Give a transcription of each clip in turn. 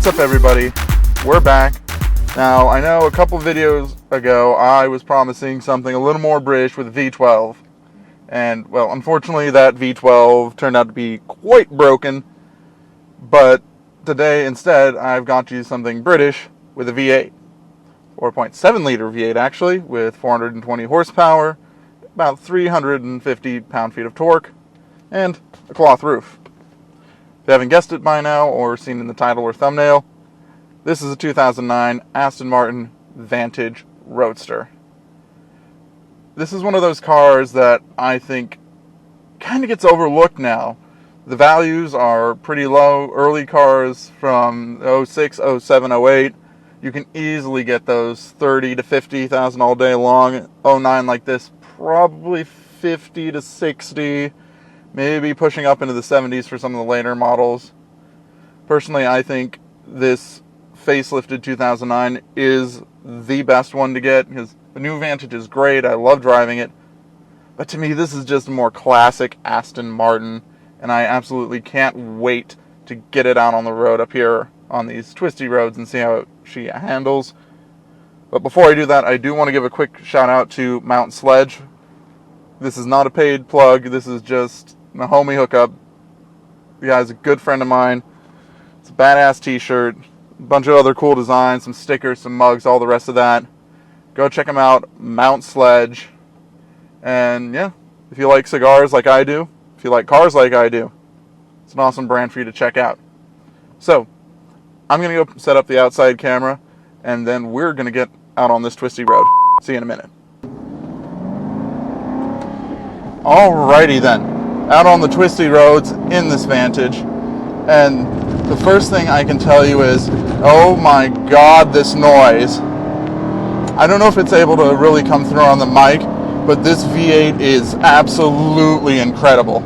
What's up, everybody? We're back. Now, I know a couple videos ago I was promising something a little more British with V12. And, well, unfortunately that V12 turned out to be quite broken. But today, instead, I've got you something British with a V8. 4.7 liter V8, actually, with 420 horsepower, about 350 pound-feet of torque, and a cloth roof. If you haven't guessed it by now, or seen in the title or thumbnail, this is a 2009 Aston Martin Vantage Roadster. This is one of those cars that I think kind of gets overlooked now. The values are pretty low. Early cars from 06, 07, 08, you can easily get those 30 to 50,000 all day long. 09 like this, probably 50 to 60, maybe pushing up into the 70s for some of the later models. Personally, I think this facelifted 2009 is the best one to get, because the new Vantage is great. I love driving it. But to me, this is just a more classic Aston Martin, and I absolutely can't wait to get it out on the road up here on these twisty roads and see how she handles. But before I do that, I do want to give a quick shout out to Mount Sledge. This is not a paid plug. This is just my homie hookup. The guy's a good friend of mine. It's a badass t-shirt, a bunch of other cool designs, some stickers, some mugs, all the rest of that. Go check him out, Mount Sledge. And yeah, if you like cigars like I do, if you like cars like I do, it's an awesome brand for you to check out. So, I'm going to go set up the outside camera, and then we're going to get out on this twisty road. See you in a minute. Alrighty then, out on the twisty roads in this Vantage, and the first thing I can tell you is, oh my god, this noise. I don't know if it's able to really come through on the mic, but this V8 is absolutely incredible.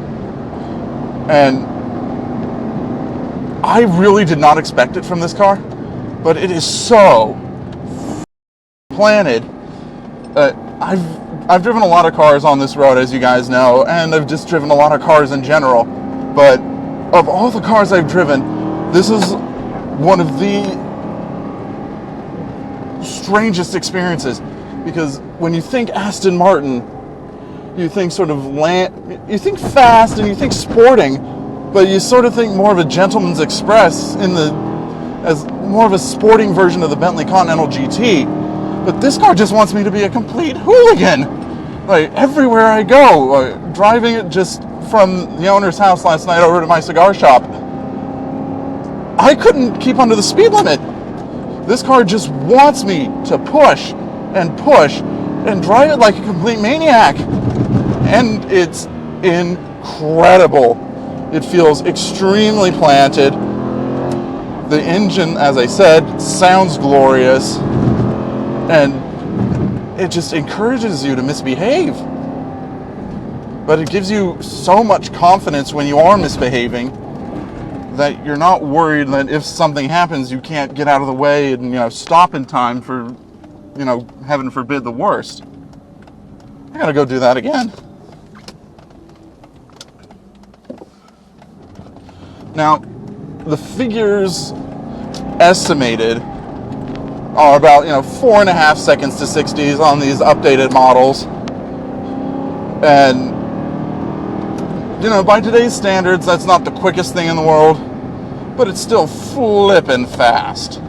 And I really did not expect it from this car, but it is so planted. I've driven a lot of cars on this road, as you guys know, and I've just driven a lot of cars in general. But of all the cars I've driven, this is one of the strangest experiences, because when you think Aston Martin, you think sort of you think fast and you think sporting, but you sort of think more of a gentleman's express as more of a sporting version of the Bentley Continental GT. But this car just wants me to be a complete hooligan. Like, everywhere I go, driving it just from the owner's house last night over to my cigar shop, I couldn't keep under the speed limit. This car just wants me to push and drive it like a complete maniac. And it's incredible. It feels extremely planted. The engine, as I said, sounds glorious. And it just encourages you to misbehave. But it gives you so much confidence when you are misbehaving that you're not worried that if something happens, you can't get out of the way and, stop in time for, heaven forbid, the worst. I gotta go do that again. Now, the figures estimated are about, 4.5 seconds to 60s on these updated models. And, by today's standards, that's not the quickest thing in the world, but it's still flippin' fast.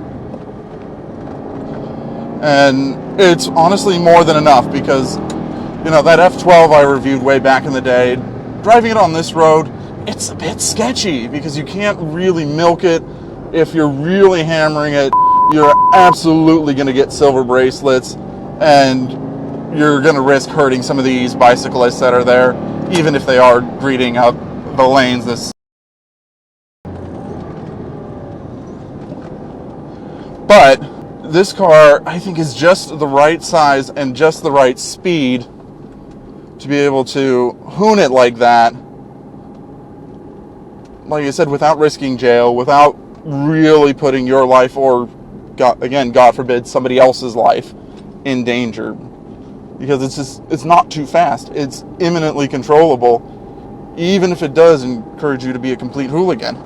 And it's honestly more than enough, because, that F12 I reviewed way back in the day, driving it on this road, it's a bit sketchy, because you can't really milk it. If you're really hammering it, you're absolutely going to get silver bracelets, and you're going to risk hurting some of these bicyclists that are there, even if they are greeting up the lanes. But this car, I think, is just the right size and just the right speed to be able to hoon it like that. Like I said, without risking jail, without really putting your life or, God forbid, somebody else's life in danger. Because it's not too fast. It's imminently controllable, even if it does encourage you to be a complete hooligan.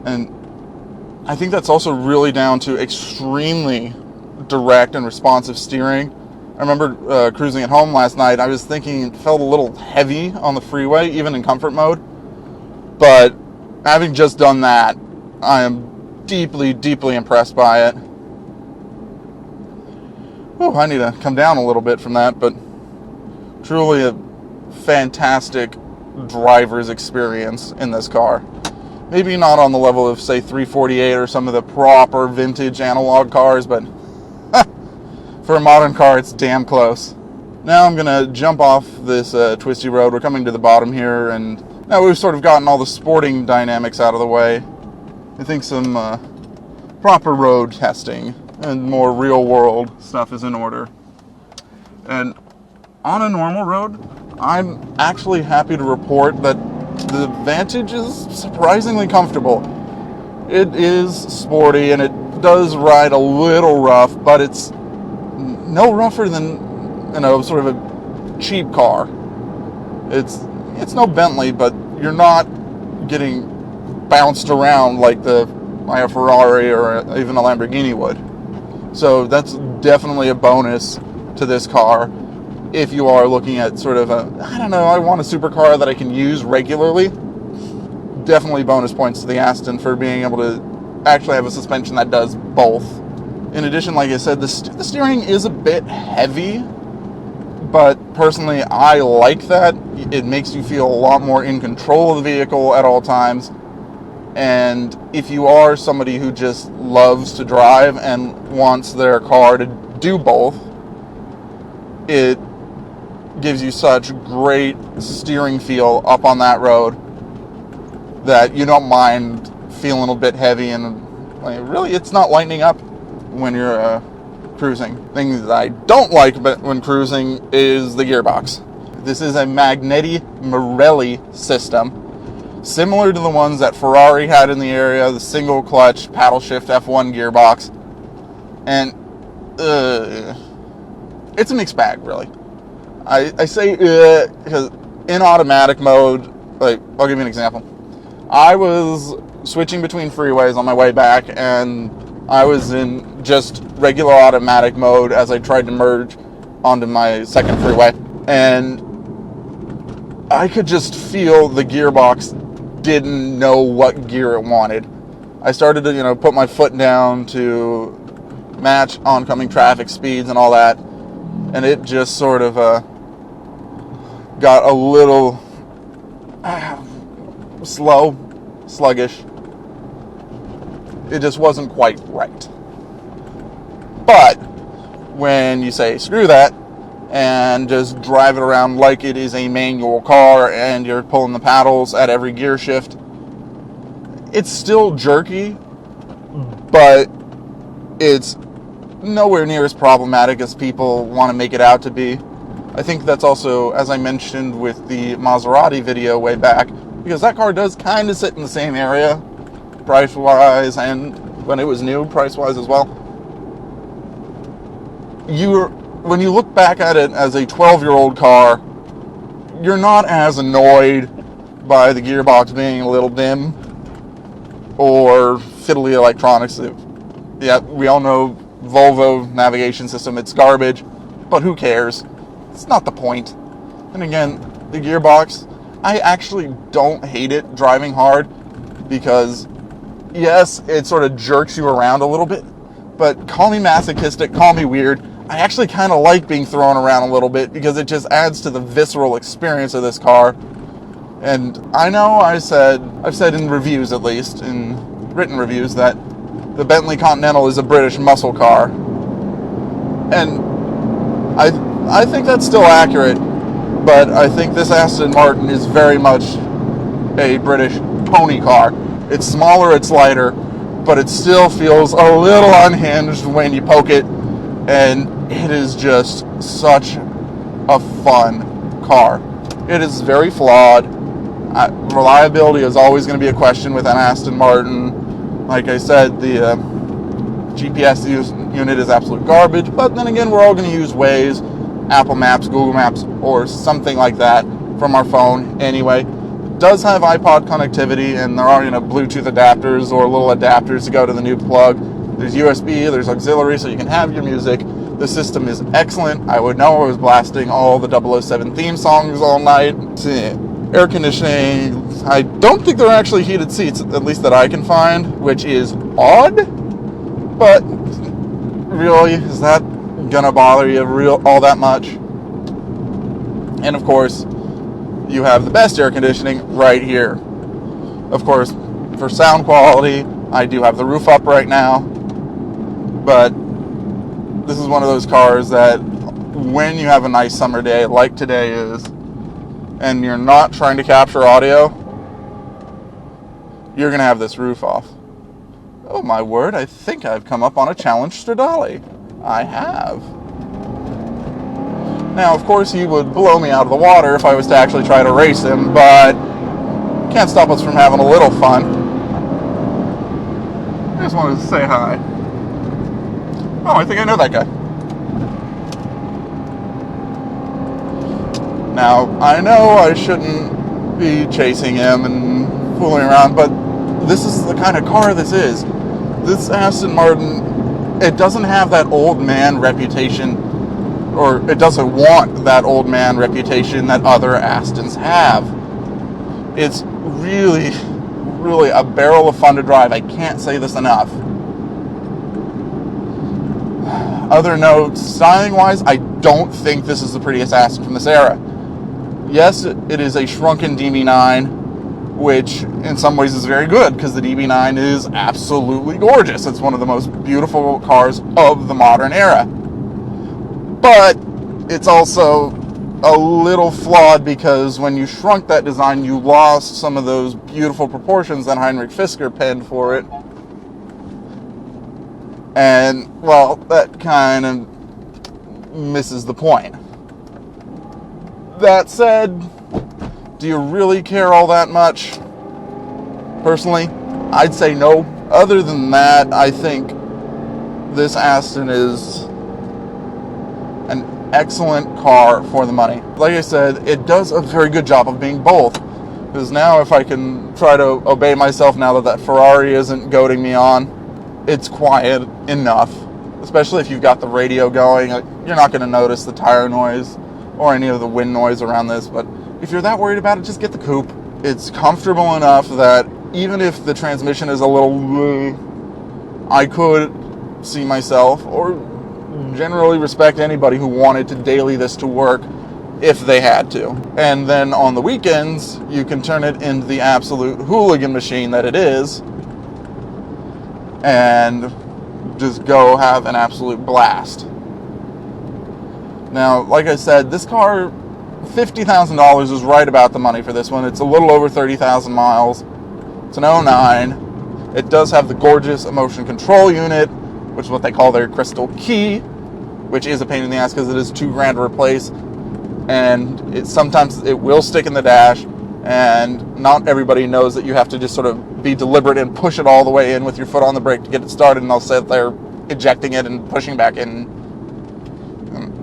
And I think that's also really down to extremely direct and responsive steering. I remember cruising at home last night. I was thinking it felt a little heavy on the freeway, even in comfort mode. But having just done that, I am deeply, deeply impressed by it. Oh, I need to come down a little bit from that, but truly a fantastic driver's experience in this car. Maybe not on the level of, say, 348 or some of the proper vintage analog cars, but for a modern car, it's damn close. Now I'm going to jump off this twisty road. We're coming to the bottom here, and now we've sort of gotten all the sporting dynamics out of the way. I think some proper road testing and more real-world stuff is in order. And on a normal road, I'm actually happy to report that the Vantage is surprisingly comfortable. It is sporty and it does ride a little rough, but it's no rougher than, sort of a cheap car. It's no Bentley, but you're not getting bounced around like by a Ferrari or even a Lamborghini would. So that's definitely a bonus to this car. If you are looking at sort of I want a supercar that I can use regularly, definitely bonus points to the Aston for being able to actually have a suspension that does both. In addition, like I said, the steering is a bit heavy, but personally I like that. It makes you feel a lot more in control of the vehicle at all times. And if you are somebody who just loves to drive and wants their car to do both, it gives you such great steering feel up on that road that you don't mind feeling a bit heavy, and really it's not lightening up when you're cruising. Things that I don't like when cruising is the gearbox. This is a Magneti Marelli system, similar to the ones that Ferrari had in the area, the single clutch paddle shift F1 gearbox, and it's a mixed bag, really. I say because in automatic mode, I'll give you an example. I was switching between freeways on my way back, and I was in just regular automatic mode as I tried to merge onto my second freeway, and I could just feel the gearbox didn't know what gear it wanted. I started to, put my foot down to match oncoming traffic speeds and all that, and it just sort of got a little sluggish. It just wasn't quite right. But when you say screw that and just drive it around like it is a manual car and you're pulling the paddles at every gear shift, it's still jerky, but it's nowhere near as problematic as people want to make it out to be. I think that's also, as I mentioned with the Maserati video way back, because that car does kind of sit in the same area, price-wise, and when it was new, price-wise as well. When you look back at it as a 12-year-old car, you're not as annoyed by the gearbox being a little dim or fiddly electronics. Yeah, we all know Volvo navigation system, it's garbage, but who cares? It's not the point. And again, the gearbox, I actually don't hate it driving hard, because yes, it sort of jerks you around a little bit, but call me masochistic, call me weird, I actually kind of like being thrown around a little bit because it just adds to the visceral experience of this car. And I know I've said in reviews, at least in written reviews, that the Bentley Continental is a British muscle car, and I think that's still accurate, but I think this Aston Martin is very much a British pony car. It's smaller, it's lighter, but it still feels a little unhinged when you poke it, and it is just such a fun car. It is very flawed. Reliability is always going to be a question with an Aston Martin. Like I said, the GPS unit is absolute garbage, but then again, we're all going to use Waze, Apple Maps, Google Maps, or something like that from our phone anyway. does have iPod connectivity, and there are, Bluetooth adapters or little adapters to go to the new plug. There's USB, there's auxiliary, so you can have your music. The system is excellent. I would know I was blasting all the 007 theme songs all night. Air conditioning, I don't think there are actually heated seats, at least that I can find, which is odd, but really, is that gonna bother you all that much? And of course, you have the best air conditioning right here. Of course, for sound quality, I do have the roof up right now, but this is one of those cars that when you have a nice summer day like today is, and you're not trying to capture audio, you're going to have this roof off. Oh my word, I think I've come up on a challenge Stradale. I have. Now, of course, he would blow me out of the water if I was to actually try to race him, but can't stop us from having a little fun. I just wanted to say hi. Oh, I think I know that guy. Now, I know I shouldn't be chasing him and fooling around, but this is the kind of car this is. This Aston Martin, it doesn't have that old man reputation, or it doesn't want that old man reputation that other Astons have. It's really, really a barrel of fun to drive. I can't say this enough. Other notes, styling-wise, I don't think this is the prettiest Aston from this era. Yes, it is a shrunken DB9, which in some ways is very good, because the DB9 is absolutely gorgeous. It's one of the most beautiful cars of the modern era. But it's also a little flawed, because when you shrunk that design, you lost some of those beautiful proportions that Heinrich Fisker penned for it. And, well, that kind of misses the point. That said, do you really care all that much? Personally, I'd say no. Other than that, I think this Aston is an excellent car for the money. Like I said, it does a very good job of being both. Because now if I can try to obey myself now that Ferrari isn't goading me on, it's quiet enough. Especially if you've got the radio going, you're not going to notice the tire noise or any of the wind noise around this, but if you're that worried about it, just get the coupe. It's comfortable enough that even if the transmission is a little, I could see myself, or generally respect anybody who wanted to daily this to work if they had to. And then on the weekends, you can turn it into the absolute hooligan machine that it is, and just go have an absolute blast. Now, like I said, this car, $50,000 is right about the money for this one. It's a little over 30,000 miles. It's an 09. It does have the gorgeous motion control unit, which is what they call their crystal key, which is a pain in the ass because it is $2,000 to replace. And sometimes it will stick in the dash, and not everybody knows that you have to just sort of be deliberate and push it all the way in with your foot on the brake to get it started, and they'll sit there ejecting it and pushing back in.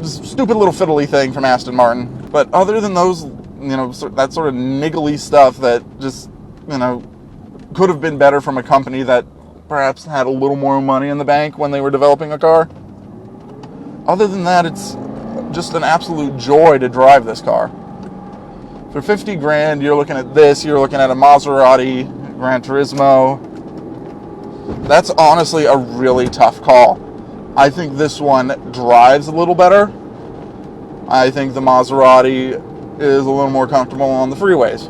Stupid little fiddly thing from Aston Martin. But other than those, that sort of niggly stuff that just, could have been better from a company that perhaps had a little more money in the bank when they were developing a car. Other than that, it's just an absolute joy to drive this car. For $50,000, you're looking at this, you're looking at a Maserati Gran Turismo. That's honestly a really tough call. I think this one drives a little better. I think the Maserati is a little more comfortable on the freeways.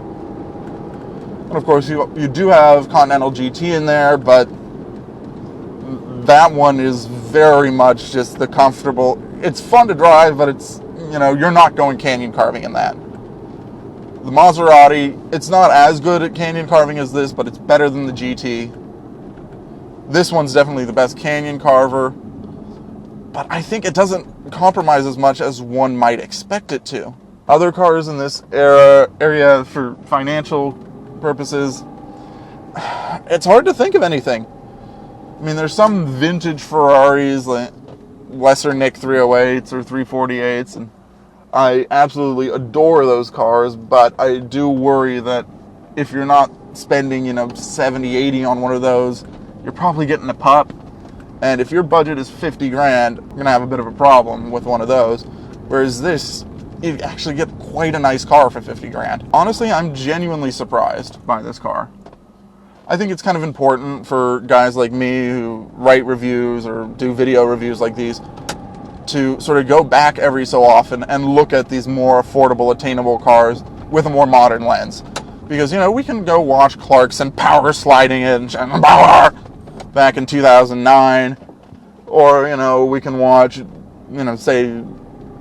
And of course, you do have Continental GT in there, but that one is very much just the comfortable. It's fun to drive, but it's, you're not going canyon carving in that. The Maserati, it's not as good at canyon carving as this, but it's better than the GT. This one's definitely the best canyon carver, but I think it doesn't compromise as much as one might expect it to. Other cars in this area for financial purposes, it's hard to think of anything. I mean, there's some vintage Ferraris, like lesser Nick 308s or 348s, and I absolutely adore those cars, but I do worry that if you're not spending, 70, 80 on one of those, you're probably getting a pup. And if your budget is 50 grand, you're going to have a bit of a problem with one of those. Whereas this, you actually get quite a nice car for 50 grand. Honestly, I'm genuinely surprised by this car. I think it's kind of important for guys like me who write reviews or do video reviews like these to sort of go back every so often and look at these more affordable, attainable cars with a more modern lens. Because, we can go watch Clarkson power sliding in back in 2009, or, we can watch, say,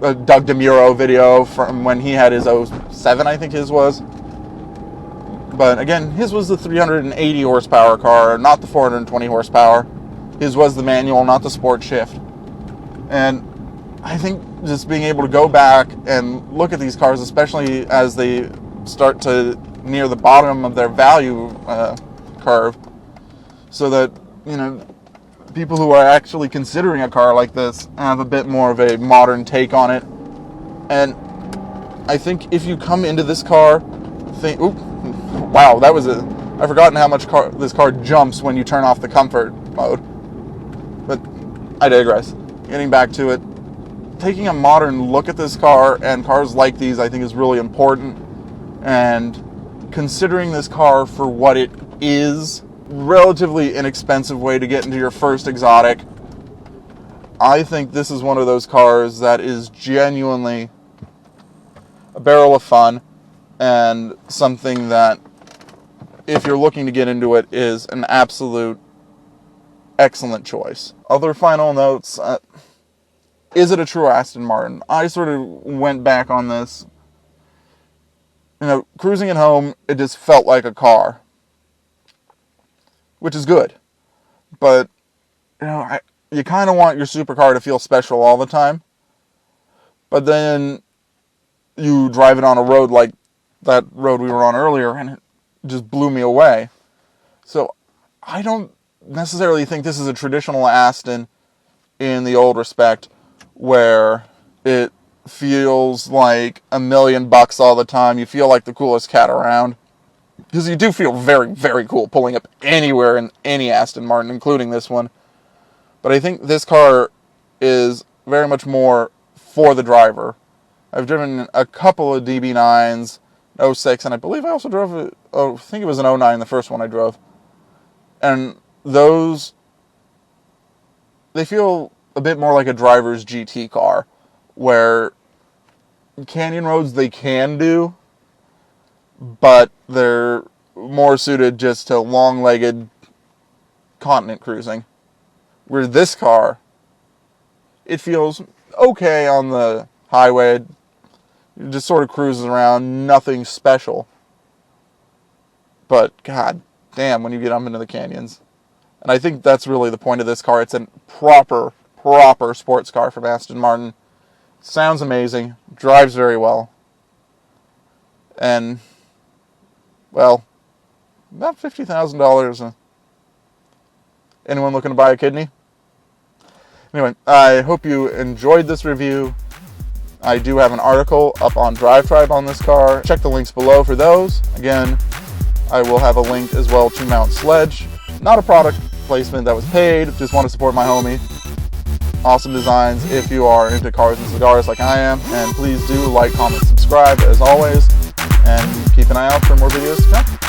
a Doug DeMuro video from when he had his 07, I think his was. But again, his was the 380 horsepower car, not the 420 horsepower. His was the manual, not the sport shift. And I think just being able to go back and look at these cars, especially as they start to near the bottom of their value curve, so that, people who are actually considering a car like this have a bit more of a modern take on it. And I think if you come into this car, wow, I've forgotten how much this car jumps when you turn off the comfort mode. But I digress. Getting back to it, taking a modern look at this car and cars like these, I think, is really important. And considering this car for what it is, relatively inexpensive way to get into your first exotic, I think this is one of those cars that is genuinely a barrel of fun, and something that, if you're looking to get into it, is an absolute excellent choice. Other final notes. Is it a true Aston Martin? I sort of went back on this. Cruising at home, it just felt like a car, which is good. But, you kind of want your supercar to feel special all the time. But then you drive it on a road like that road we were on earlier, and it just blew me away. So I don't necessarily think this is a traditional Aston in the old respect, where it feels like $1 million all the time. You feel like the coolest cat around. Because you do feel very, very cool pulling up anywhere in any Aston Martin, including this one. But I think this car is very much more for the driver. I've driven a couple of DB9s, 06, and I believe I also drove I think it was an 09, the first one I drove. And those, they feel a bit more like a driver's GT car, where canyon roads they can do, but they're more suited just to long-legged continent cruising. Where this car, it feels okay on the highway. It just sort of cruises around, nothing special. But god damn, when you get up into the canyons. And I think that's really the point of this car. It's a proper sports car from Aston Martin. Sounds amazing, drives very well. And, well, about $50,000. Anyone looking to buy a kidney? Anyway, I hope you enjoyed this review. I do have an article up on Drive Tribe on this car. Check the links below for those. Again, I will have a link as well to Mount Sledge. Not a product placement that was paid, just want to support my homie. Awesome designs if you are into cars and cigars like I am. And please do like, comment, subscribe as always. And keep an eye out for more videos to come.